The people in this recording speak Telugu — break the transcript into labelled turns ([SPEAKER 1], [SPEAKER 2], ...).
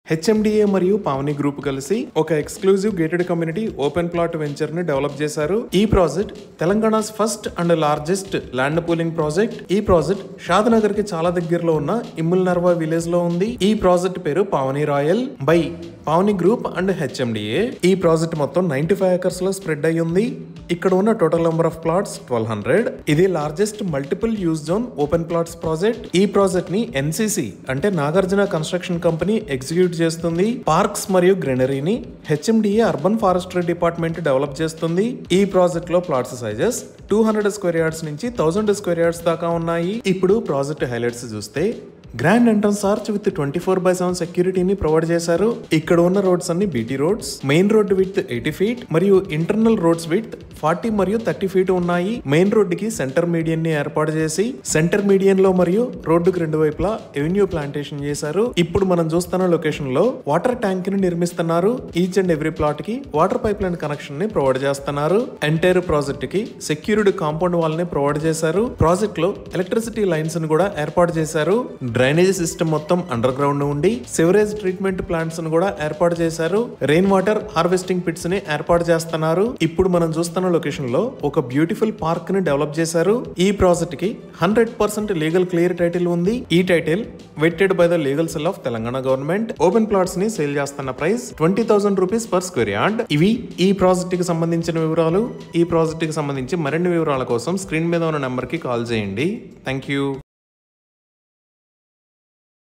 [SPEAKER 1] హెచ్ఎండిఏ మరియు పావని గ్రూప్ కలిసి ఒక exclusive gated community open plot venture ని డెవలప్ చేశారు. ఈ project Telangana's first and largest land pooling project. ఈ ప్రాజెక్ట్ షాద్నగర్ కి చాలా దగ్గరలో ఉన్న ఇమ్ముల్ నర్వా విలేజ్ లో ఉంది. ఈ ప్రాజెక్ట్ పేరు Pavani royal by Pavani group and HMDA. ఈ ప్రాజెక్ట్ మొత్తం 95 ఎకర్స్ లో స్ప్రెడ్ అయ్యి ఉంది. ఇక్కడ ఉన్న టోటల్ నెంబర్ ఆఫ్ ప్లాట్స్ 1200. ఇది largest multiple use zone open plots project. ఈ ప్రాజెక్ట్ ని ఎన్సిసి అంటే నాగార్జున కన్స్ట్రక్షన్ కంపెనీ ఎగ్జిక్యూట్ చేస్తుంది. పార్క్స్ మరియు గ్రీనరీని HMDA urban forestry department develop చేస్తుంది. ఈ ప్రాజెక్ట్ లో ప్లాట్స్ సైజెస్ 200 స్క్వేర్ యార్డ్స్ నుంచి 1000 స్క్వేర్ యార్డ్స్ దాకా ఉన్నాయి. ఇప్పుడు ప్రాజెక్ట్ హైలైట్స్ చూస్తే గ్రాండ్ ఎంట్రన్స్ ఆర్చ్ విత్ 24/7 సెక్యూరిటీని ప్రొవైడ్ చేశారు. ఇక్కడ ఉన్న రోడ్స్ అన్ని BT roads. Main road with 80 feet మరియు ఇంటర్నల్ రోడ్స్ విత్ 40 మరియు 30 ఫీట్ ఉన్నాయి. మెయిన్ రోడ్ కి సెంటర్ మీడియన్ ని ఏర్పాటు చేసి సెంటర్ మీడియన్ లో మరియు రోడ్డుకు రెండు వైపులా ఎవెన్యూ ప్లాంటేషన్ చేశారు. ఇప్పుడు మనం చూస్తున్న లొకేషన్ లో వాటర్ ట్యాంక్ ని నిర్మిస్తున్నారు. ఈచ్ అండ్ ఎవ్రీ ప్లాట్ కి వాటర్ పైప్ లైన్ కనెక్షన్ ని ప్రొవైడ్ చేస్తున్నారు. ఎంటైర్ ప్రాజెక్ట్ కి సెక్యూర్డ్ కాంపౌండ్ వాల్ ని ప్రొవైడ్ చేశారు. ప్రాజెక్ట్ లో ఎలక్ట్రిసిటీ లైన్స్ ని కూడా ఏర్పాటు చేశారు. డ్రైనేజ్ సిస్టమ్ మొత్తం అండర్ గ్రౌండ్ ఉండి సివరేజ్ ట్రీట్మెంట్ ప్లాంట్స్ ను కూడా ఏర్పాటు చేశారు. రెయిన్ వాటర్ హార్వెస్టింగ్ పిట్స్ ని ఏర్పాటు చేస్తున్నారు. ఇప్పుడు మనం చూస్తున్న లొకేషన్ లో ఒక బ్యూటిఫుల్ పార్క్ ని డెవలప్ చేశారు. ఈ ప్రాజెక్ట్ కి 100% లీగల్ క్లియర్ టైటిల్ ఉంది. ఈ title వెట్టెడ్ by the legal cell of Telangana government. Open plots ని సేల్ చేస్తున్న price 20,000 rupees per square yard. ఇవి ఈ ప్రాజెక్ట్ కి సంబంధించిన వివరాలు. ఈ ప్రాజెక్ట్ కి సంబంధించి మరిన్ని వివరాల కోసం స్క్రీన్ మీద ఉన్న నెంబర్ కి కాల్ చేయండి. Thank you.